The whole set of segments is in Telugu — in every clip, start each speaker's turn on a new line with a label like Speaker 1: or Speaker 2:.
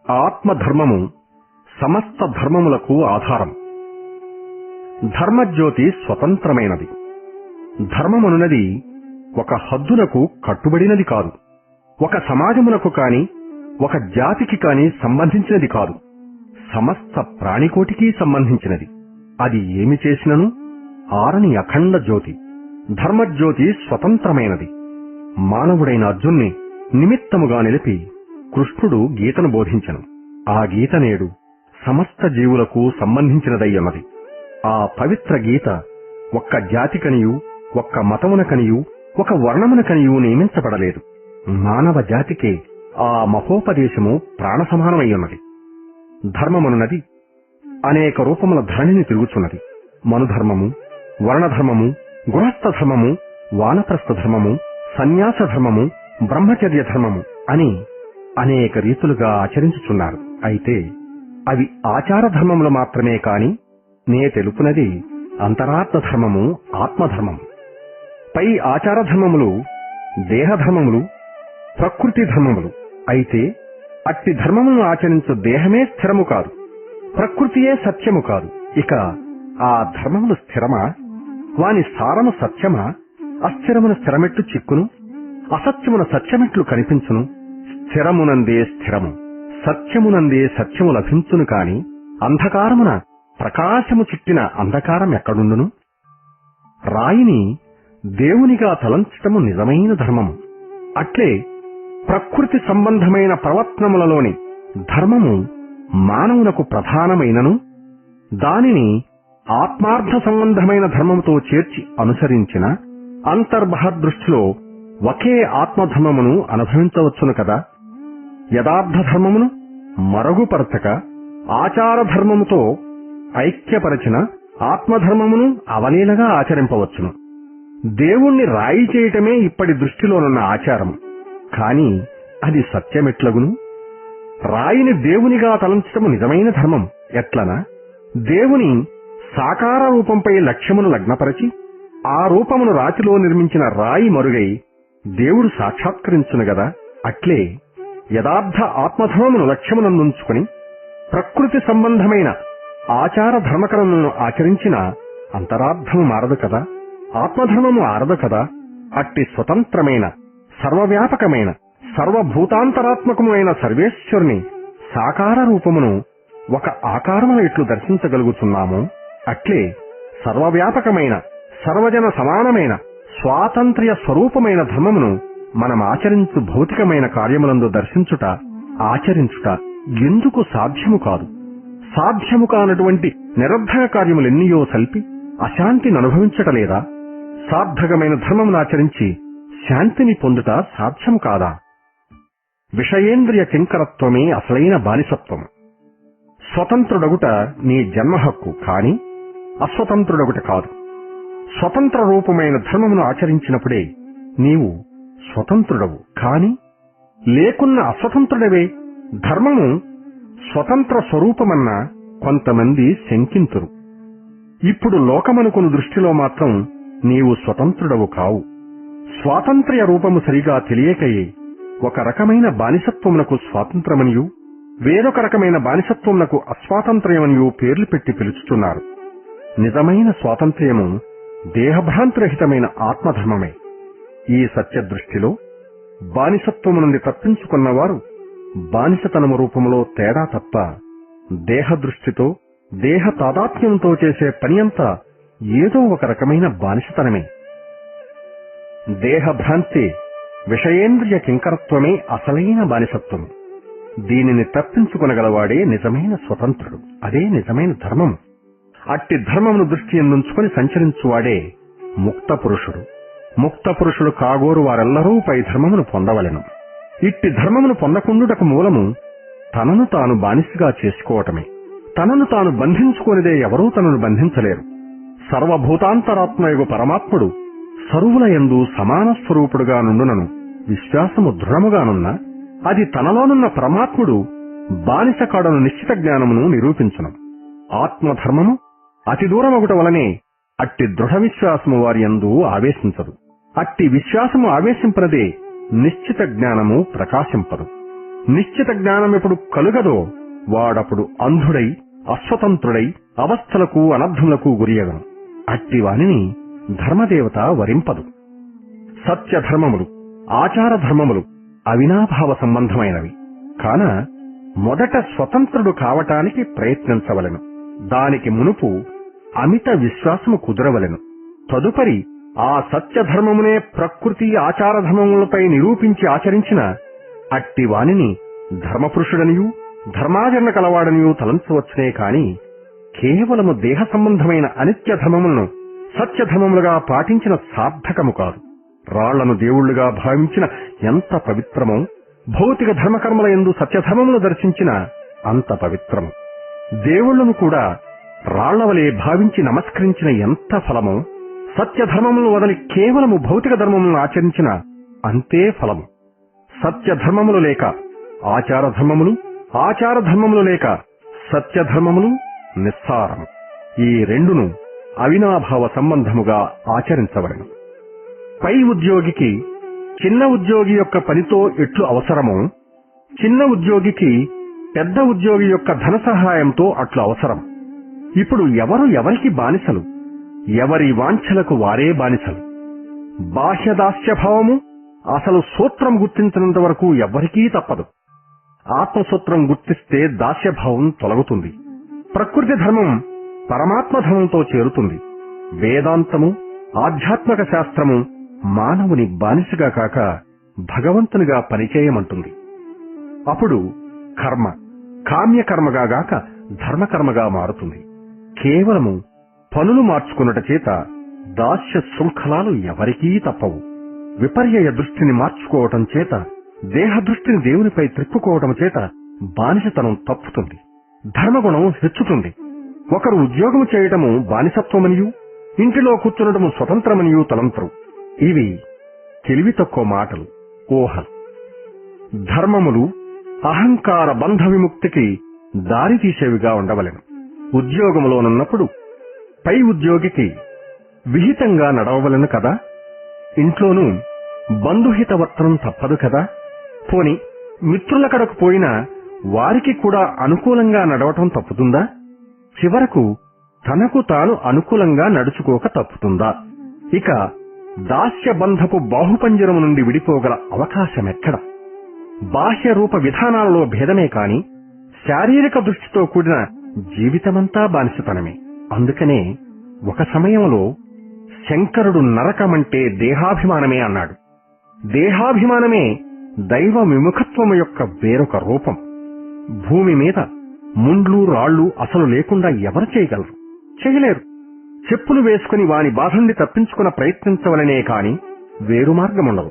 Speaker 1: ఆత్మధర్మము సమస్త ధర్మములకు ఆధారం. ధర్మజ్యోతి స్వతంత్రమైనది. ధర్మమనున్నది ఒక హద్దునకు కట్టుబడినది కాదు. ఒక సమాజమునకు కాని ఒక జాతికి కాని సంబంధించినది కాదు. సమస్త ప్రాణికోటికి సంబంధించినది. అది ఏమి చేసినను ఆరని అఖండ జ్యోతి. ధర్మజ్యోతి స్వతంత్రమైనది. మానవుడైన అర్జున్ని నిమిత్తముగా నిలిపి కృష్ణుడు గీతను బోధించెను. ఆ గీత నేడు సమస్త జీవులకు సంబంధించినదయ్యున్నది. ఆ పవిత్ర గీత ఒక్క జాతికనియు ఒక్క మతమునకనియు ఒక వర్ణమునకనియు నియమించబడలేదు. మానవ జాతికే ఆ మహోపదేశము ప్రాణసమానమయ్యున్నది. ధర్మమనున్నది అనేక రూపముల ధరణిని తిరుగుచున్నది. మనుధర్మము, వర్ణధర్మము, గృహస్థ ధర్మము, వానప్రస్థ ధర్మము, సన్యాస ధర్మము, బ్రహ్మచర్య ధర్మము అని అనేక రీతులుగా ఆచరించుచున్నారు. అయితే అవి ఆచార ధర్మములు మాత్రమే కాని నే తెలుపునది అంతరాత్మ ధర్మము, ఆత్మధర్మము. పై ఆచార ధర్మములు దేహధర్మములు, ప్రకృతి ధర్మములు. అయితే అట్టి ధర్మములను ఆచరించు దేహమే స్థిరము కాదు, ప్రకృతియే సత్యము కాదు. ఇక ఆ ధర్మములు స్థిరమా? వాని సారము సత్యమా? అస్థిరమున స్థిరమెట్లు చిక్కును, అసత్యమున సత్యమెట్లు కనిపించును? స్థిరమునందే స్థిరము, సత్యమునందే సత్యము లభించును కాని అంధకారమున ప్రకాశము చుట్టిన అంధకారం ఎక్కడుండును? రాయిని దేవునిగా తలంచటము నిజమైన ధర్మము. అట్లే ప్రకృతి సంబంధమైన ప్రవర్తనములలోని ధర్మము మానవునకు ప్రధానమైనను దానిని ఆత్మార్థ సంబంధమైన ధర్మముతో చేర్చి అనుసరించిన అంతర్బహదృష్టిలో ఒకే ఆత్మధర్మమును అనుభవించవచ్చును కదా. యథార్థ ధర్మమును మరుగుపరచక ఆచార ధర్మముతో ఐక్యపరచిన ఆత్మధర్మమును అవలీలగా ఆచరింపవచ్చును. దేవుణ్ణి రాయి చేయటమే ఇప్పటి దృష్టిలోనున్న ఆచారము. కాని అది సత్యమెట్లగును? రాయిని దేవునిగా తలంచటము నిజమైన ధర్మం ఎట్లనా? దేవుని సాకార రూపంపై లక్ష్యమును లగ్నపరచి ఆ రూపమును రాతిలో నిర్మించిన రాయి మరుగై దేవుడు సాక్షాత్కరించును గదా. అట్లే యథార్థ ఆత్మధర్మమును లక్ష్యమునందుంచుకుని ప్రకృతి సంబంధమైన ఆచార ధర్మకరములను ఆచరించిన అంతరార్థము మారదు కదా, ఆత్మధర్మము ఆరదు కదా. అట్టి స్వతంత్రమైన సర్వవ్యాపకమైన సర్వభూతాంతరాత్మకమైన సర్వేశ్వరుని సాకార రూపమును ఒక ఆకారమున ఎట్లు దర్శించగలుగుతున్నామో అట్లే సర్వవ్యాపకమైన సర్వజన సమానమైన స్వాతంత్ర్య స్వరూపమైన ధర్మమును మనం ఆచరించు భౌతికమైన కార్యములందు దర్శించుట, ఆచరించుట ఎందుకు సాధ్యము కాదు? సాధ్యము కానటువంటి నిరర్ధక కార్యములెన్నియో సల్పి అశాంతిని అనుభవించటలేదా? సార్థకమైన ధర్మమును ఆచరించి శాంతిని పొందుట సాధ్యము కాదా? విషయేంద్రియ కింకరత్వమే అసలైన బానిసత్వము. స్వతంత్రుడగుట నీ జన్మ హక్కు, కాని అస్వతంత్రుడగుట కాదు. స్వతంత్ర రూపమైన ధర్మమును ఆచరించినప్పుడే నీవు స్వతంత్రుడవు. కాని లేకున్న అస్వతంత్రుడవే. ధర్మము స్వతంత్ర స్వరూపమన్న కొంతమంది శంకింతురు. ఇప్పుడు లోకమనుకుని దృష్టిలో మాత్రం నీవు స్వతంత్రుడవు కావు. స్వాతంత్ర్య రూపము సరిగా తెలియకయే ఒక రకమైన బానిసత్వమునకు స్వాతంత్రమనియు వేరొక రకమైన బానిసత్వమునకు అస్వాతంత్ర్యమనియు పేర్లు పెట్టి పిలుచుతున్నారు. నిజమైన స్వాతంత్ర్యము దేహభ్రాంతిరహితమైన ఆత్మధర్మమే. ఈ సత్యదృష్టిలో బానిసత్వము నుండి తప్పించుకున్నవారు బానిసతనము రూపంలో తేడా తప్ప దేహదృష్టితో దేహ తాదాత్మ్యంతో చేసే పని అంతా ఏదో ఒక రకమైన బానిసతనమే. దేహభ్రాంతి విషయేంద్రియ కింకరత్వమే అసలైన బానిసత్వము. దీనిని తప్పించుకొనగలవాడే నిజమైన స్వతంత్రుడు. అదే నిజమైన ధర్మము. అట్టి ధర్మమును దృష్టి ఎందుంచుకొని సంచరించువాడే ముక్త పురుషుడు. ముక్త పురుషుడు కాగోరు వారెల్లరూ పై ధర్మమును పొందవలెను. ఇట్టి ధర్మమును పొందకుండుటకు మూలము తనను తాను బానిసగా చేసుకోవటమే. తనను తాను బంధించుకొనిదే ఎవరూ తనను బంధించలేరు. సర్వభూతాంతరాత్మయగు పరమాత్ముడు సర్వుల యందు సమాన స్వరూపుడుగా నుండునను విశ్వాసము దృఢముగానున్న అది తనలోనున్న పరమాత్ముడు బానిస కాడను నిశ్చిత జ్ఞానమును నిరూపించును. ఆత్మధర్మము అతి దూరమగుట వలనే అట్టి దృఢ విశ్వాసము వారి యందు ఆవేశించదు. అట్టి విశ్వాసము ఆవేశింపనదే నిశ్చిత జ్ఞానము ప్రకాశింపదు. నిశ్చిత జ్ఞానం ఎప్పుడు కలుగదో వాడప్పుడు అంధుడై అస్వతంత్రుడై అవస్థలకు అనర్థములకు గురియగను. అట్టివానిని ధర్మదేవత వరింపదు. సత్యధర్మములు ఆచారధర్మములు అవినాభావ సంబంధమైనవి కాన మొదట స్వతంత్రుడు కావటానికి ప్రయత్నించవలెను. దానికి మునుపు అమిత విశ్వాసము కుదరవలెను. తదుపరి ఆ సత్యధర్మమునే ప్రకృతి ఆచారధర్మములపై నిరూపించి ఆచరించిన అట్టివానిని ధర్మపురుషుడనియూ ధర్మాచరణ కలవాడనియూ తలంచవచ్చునే కాని కేవలము దేహ సంబంధమైన అనిత్య ధర్మములను సత్యధర్మములుగా పాటించిన సార్థకము కాదు. రాళ్లను దేవుళ్లుగా భావించిన ఎంత పవిత్రమో భౌతిక ధర్మకర్మల యందు సత్యధర్మమును దర్శించిన అంత పవిత్రము. దేవుళ్లను కూడా రాళ్లవలే భావించి నమస్కరించిన ఎంత ఫలమో సత్యధర్మములను వదలి కేవలము భౌతిక ధర్మములను ఆచరించిన అంతే ఫలము. సత్యధర్మములు లేక ఆచారధర్మములు, ఆచారధర్మములు లేక సత్యధర్మములు నిస్సారము. ఈ రెండును అవినాభావ సంబంధముగా ఆచరించవలెను. పై ఉద్యోగికి చిన్న ఉద్యోగి యొక్క పనితో ఎట్లు అవసరమో చిన్న ఉద్యోగికి పెద్ద ఉద్యోగి యొక్క ధన సహాయంతో అట్లు అవసరం. ఇప్పుడు ఎవరు ఎవరికి బానిసలు, ఎవరి వాంఛలకు వారే బానిసలు. బాహ్యదాస్యభావము అసలు సూత్రం గుర్తించినంత వరకు ఎవ్వరికీ తప్పదు. ఆత్మసూత్రం గుర్తిస్తే దాస్యభావం తొలగుతుంది. ప్రకృతి ధర్మం పరమాత్మ ధర్మంతో చేరుతుంది. వేదాంతము ఆధ్యాత్మిక శాస్త్రము మానవుని బానిసగా కాక భగవంతునిగా పనిచేయమంటుంది. అప్పుడు కర్మ కామ్యకర్మగా గాక ధర్మకర్మగా మారుతుంది. కేవలము పనులు మార్చుకున్నట చేత దాస్య శృంఖలాలు ఎవరికీ తప్పవు. విపర్యయ దృష్టిని మార్చుకోవటం చేత దేహ దృష్టిని దేవునిపై త్రిప్పుకోవటం చేత బానిసతనం తప్పుతుంది, ధర్మగుణం హెచ్చుతుంది. ఒకరు ఉద్యోగము చేయటము బానిసత్వమనియూ ఇంటిలో కూర్చునటము స్వతంత్రమనియూ తలంతరు. ఇవి తెలివి తక్కువ మాటలు, ఊహలు. ధర్మములు అహంకార బంధ విముక్తికి దారి తీసేవిగా ఉండవలెను. ఉద్యోగములోనున్నప్పుడు పై ఉద్యోగికి విహితంగా నడవవలెను కదా. ఇంట్లోనూ బంధుహితవర్తనం తప్పదు కదా. పోని మిత్రుల కడకు పోయినా వారికి కూడా అనుకూలంగా నడవటం తప్పుతుందా? చివరకు తనకు తాను అనుకూలంగా నడుచుకోక తప్పుతుందా? ఇక దాస్యబంధపు బాహుపంజరము నుండి విడిపోగల అవకాశమెక్కడ? బాహ్య రూప విధానాలలో భేదమే కాని శారీరక దృష్టితో కూడిన జీవితమంతా బానిసతనమే. అందుకనే ఒక సమయంలో శంకరుడు నరకమంటే దేహాభిమానమే అన్నాడు. దేహాభిమానమే దైవ విముఖత్వము యొక్క వేరొక రూపం. భూమి మీద ముండ్లు రాళ్లు అసలు లేకుండా ఎవరు చేయగలరు? చేయలేరు. చెప్పులు వేసుకుని వాని బాధ నుండి తప్పించుకున్న ప్రయత్నించవలనే కాని వేరు మార్గముండదు.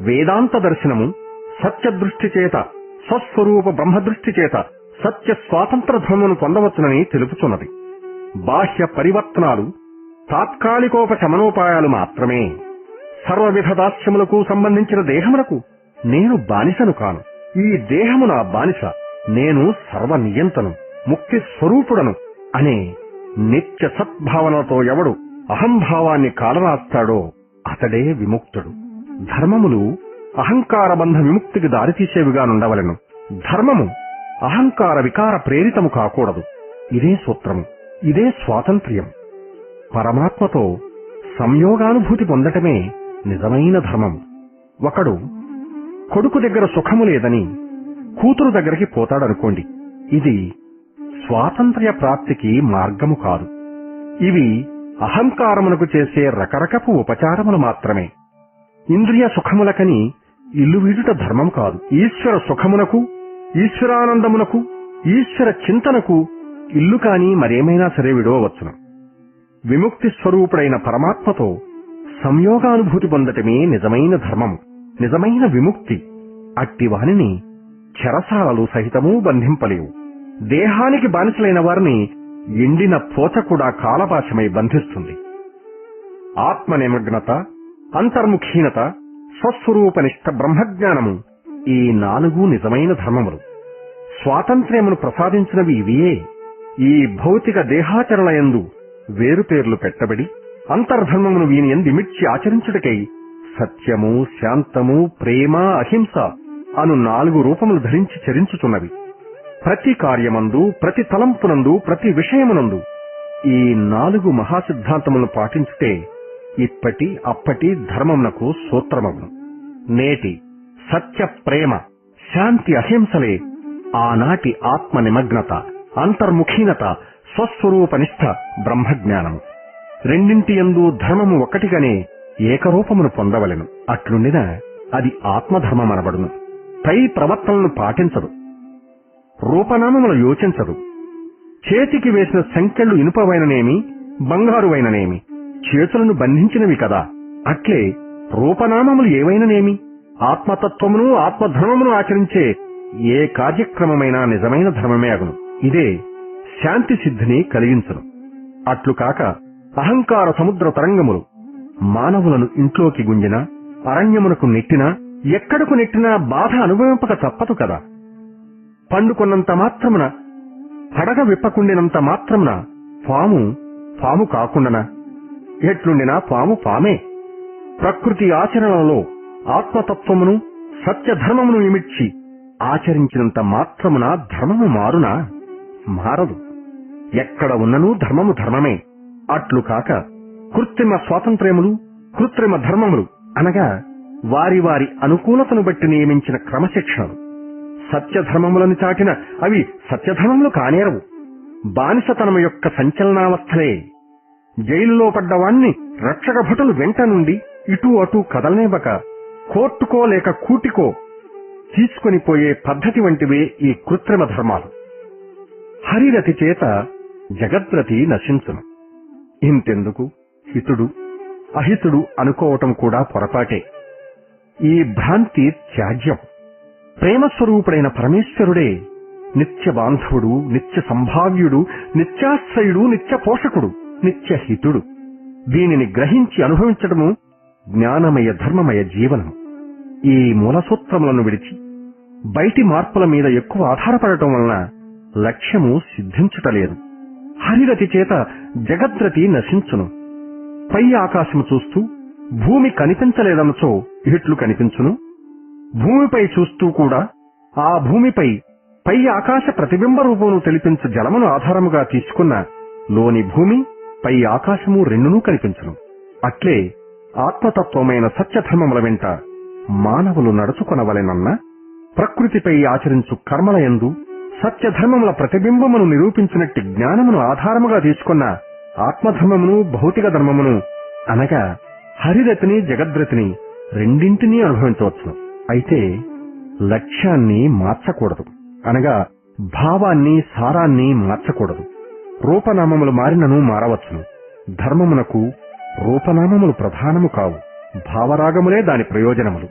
Speaker 1: వేదాంత దర్శనము సత్యదృష్టి చేత స్వస్వరూప బ్రహ్మదృష్టి చేత సత్య స్వాతంత్ర ధర్మను పొందవచ్చునని తెలుపుతున్నది. బాహ్య పరివర్తనాలు తాత్కాలికోపశమనోపాయాలు మాత్రమే. సర్వవిధ దాస్యములకు సంబంధించిన దేహములకు నేను బానిసను కాను. ఈ దేహము నా బానిస, నేను సర్వనియంతను, ముక్తి స్వరూపుడను అనే నిత్య సద్భావనతో ఎవడు అహంభావాన్ని కాలరాస్తాడో అతడే విముక్తుడు. ధర్మములు అహంకార బంధ విముక్తికి దారితీసేవిగా నుండవలెను. ధర్మము అహంకార వికార ప్రేరితము కాకూడదు. ఇదే సూత్రము, ఇదే స్వాతంత్ర్యం. పరమాత్మతో సంయోగానుభూతి పొందటమే నిజమైన ధర్మం. ఒకడు కొడుకు దగ్గర సుఖము లేదని కూతురు దగ్గరికి పోతాడనుకోండి. ఇది స్వాతంత్ర్య ప్రాప్తికి మార్గము కాదు. ఇవి అహంకారమునకు చేసే రకరకపు ఉపచారములు మాత్రమే. ఇంద్రియ సుఖములకని ఇల్లు వీడుట ధర్మం కాదు. ఈశ్వర సుఖమునకు, ఈశ్వరానందమునకు, ఈశ్వర చింతనకు ఇల్లు కాని మరేమైనా సరే విడవవచ్చును. విముక్తి స్వరూపుడైన పరమాత్మతో సంయోగానుభూతి పొందటమే నిజమైన ధర్మము, నిజమైన విముక్తి. అట్టివానిని చెరసాలలు సహితమూ బంధింపలేవు. దేహానికి బానిసలైన వారిని ఎండిన పోచ కూడా కాలపాశమై బంధిస్తుంది. ఆత్మ నిమగ్నత, అంతర్ముఖీనత, స్వస్వరూపనిష్ట బ్రహ్మజ్ఞానము ఈ 4 నిజమైన ధర్మములు. స్వాతంత్ర్యమును ప్రసాదించినవి ఇవియే. ఈ భౌతిక దేహాచరణయందు వేరుపేర్లు పెట్టబడి అంతర్ధర్మమును వీని యందు మిర్చి ఆచరించుటకై సత్యము, శాంతము, ప్రేమ, అహింస అను 4 రూపములు ధరించి చరించుచున్నవి. ప్రతి కార్యమందు, ప్రతి తలంపునందు, ప్రతి విషయమునందు ఈ 4 మహాసిద్ధాంతములను పాటించుటే ఇప్పటి అప్పటి ధర్మమునకు సూత్రమగును. నేటి సత్య ప్రేమ, శాంతి, అహింసలే ఆనాటి ఆత్మ నిమగ్నత, అంతర్ముఖీనత, స్వస్వరూపనిష్ఠ బ్రహ్మజ్ఞానము. రెండింటి యందు ధర్మము ఒకటిగానే ఏకరూపమును పొందవలెను. అట్లుండిన అది ఆత్మధర్మమనబడును. పై ప్రవర్తనను పాటించదు, రూపనామములు యోచించదు. చేతికి వేసిన సంకెళ్లు ఇనుపవైననేమి, బంగారువైననేమి చేతులను బంధించినవి కదా. అట్లే రూపనామములు ఏవైననేమి ఆత్మతత్వమును, ఆత్మధర్మమును ఆచరించే ఏ కార్యక్రమమైనా నిజమైన ధర్మమే అగును. ఇదే శాంతి సిద్ధిని కలిగించును. అట్లు కాక అహంకార సముద్ర తరంగములు మానవులను ఇంట్లోకి గుంజినా, అరణ్యమునకు నెట్టినా, ఎక్కడకు నెట్టినా బాధ అనుభవింపక తప్పదు కదా. పండుకొన్నంత మాత్రమున, పడగ విప్పకుండినంత మాత్రమున పాము పాము కాకుండానా? ఎట్లుండినా పాము పామే. ప్రకృతి ఆచరణలో ఆత్మతత్వమును, సత్యధర్మమును ఇమిడ్చి ఆచరించినంత మాత్రమున ధర్మము మారునా? మారదు. ఎక్కడ ఉన్ననూ ధర్మము ధర్మమే. అట్లు కాక కృత్రిమ స్వాతంత్ర్యములు, కృత్రిమ ధర్మములు అనగా వారి వారి అనుకూలతను బట్టి నియమించిన క్రమశిక్షణలు సత్యధర్మములను చాటిన అవి సత్యధర్మములు కానేరవు. బానిసతనము యొక్క సంచలనావస్థలే. జైలులో పడ్డవాణ్ణి రక్షక భటులు వెంట నుండి ఇటూ అటూ కదలనేబక కోర్టుకో లేక కూటికో తీసుకొని పోయే పద్ధతి వంటివే ఈ కృత్రిమ ధర్మాలు. హరిరతి చేత జగద్రతి నశించును. ఇంతెందుకు హితుడు అహితుడు అనుకోవటం కూడా పొరపాటే. ఈ భ్రాంతి త్యాజ్యం. ప్రేమస్వరూపుడైన పరమేశ్వరుడే నిత్య బాంధవుడు, నిత్య సంభావ్యుడు, నిత్యాశ్రయుడు, నిత్య పోషకుడు, నిత్యహితుడు. దీనిని గ్రహించి అనుభవించడము జ్ఞానమయ ధర్మమయ జీవనము. ఈ మూలసూత్రములను విడిచి బయటి మార్పుల మీద ఎక్కువ ఆధారపడటం వలన లక్ష్యము సిద్ధించుటలేదు. హరిరతి చేత జగద్రతి నశించును. పై ఆకాశము చూస్తూ భూమి కనిపించలేదనచో ఇట్లు కనిపించును. భూమిపై చూస్తూ కూడా ఆ భూమిపై పై ఆకాశ ప్రతిబింబ రూపమును తెలిపించు జలమును ఆధారముగా తీసుకున్న లోని భూమి, పై ఆకాశము రెండునూ కనిపించును. అట్లే ఆత్మతత్వమైన సత్యధర్మముల వెంట మానవులు నడుచుకొనవలెనన్న ప్రకృతిపై ఆచరించు కర్మలయందు సత్యధర్మముల ప్రతిబింబమును నిరూపించినట్టి జ్ఞానమును ఆధారముగా తీసుకున్న ఆత్మధర్మమును, భౌతిక ధర్మమును అనగా హరిరతిని, జగద్రతిని రెండింటినీ అనుభవించవచ్చు. అయితే లక్ష్యాన్ని మార్చకూడదు. అనగా భావాన్ని, సారాన్ని మార్చకూడదు. రూపనామములు మారినను మారవచ్చును. ధర్మమునకు రూపనామములు ప్రధానము కావు, భావరాగములే దాని ప్రయోజనములు.